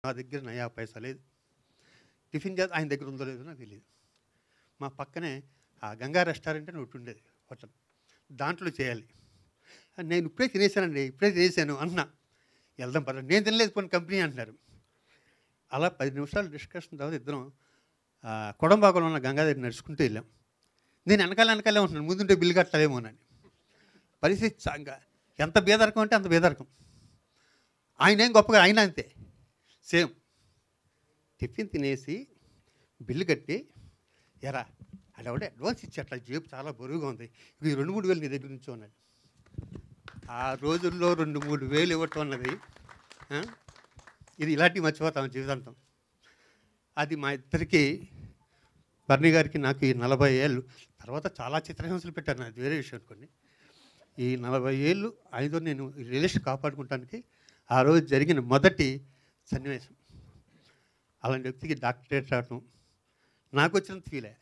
నా దగ్గర నయా పైసా లేదు. టిఫిన్ చేసి ఆయన దగ్గర ఉందో లేదో నాకు తెలియదు. మా పక్కనే ఆ గంగా రెస్టారెంట్ అని ఒకటి ఉండేది హోటల్, దాంట్లో చేయాలి. నేను ఇప్పుడే తినేసానండి, ఇప్పుడే తినేసాను అన్నా. వెళ్దాం పర్లేదు, నేను తినలేదు కొన్ని కంపెనీ అంటున్నారు. అలా 10 నిమిషాలు డిస్కషన్ తర్వాత ఇద్దరం కొడంబాగంలో ఉన్న గంగా దగ్గర నడుచుకుంటూ వెళ్ళాం. నేను వెనకాలే ఉంటున్నాను, ముందుంటే బిల్లు కట్టలేమోనని. పరిస్థితి ఎంత బేదరకం అంటే అంత బేదరకం. ఆయన ఏం గొప్పగా, ఆయన అంతే సేమ్. టిఫిన్ తినేసి బిల్లు కట్టి, ఎరా అడవిడే అడ్వాన్స్ ఇచ్చి అట్లా జేబు చాలా బరువుగా ఉంది, ఇది 2-3 వేలు నీ దగ్గర నుంచి ఉన్నది. ఆ రోజుల్లో 2-3 వేలు ఇవ్వటం అన్నది ఇది ఇలాంటివి మర్చిపోతాం జీవితాంతం. అది మా ఇద్దరికి, బర్నీ గారికి నాకు ఈ 40 ఏళ్ళు తర్వాత చాలా చిత్రహింసలు పెట్టారు, అది వేరే విషయం అనుకోండి. ఈ 40 ఏళ్ళు ఆయనతో నేను రిలేషన్ కాపాడుకుంటానికి ఆ రోజు జరిగిన మొదటి సన్నివేశం. అలాంటి వ్యక్తికి డాక్టరేట్ రావటం నాకు వచ్చినంత ఫీలే.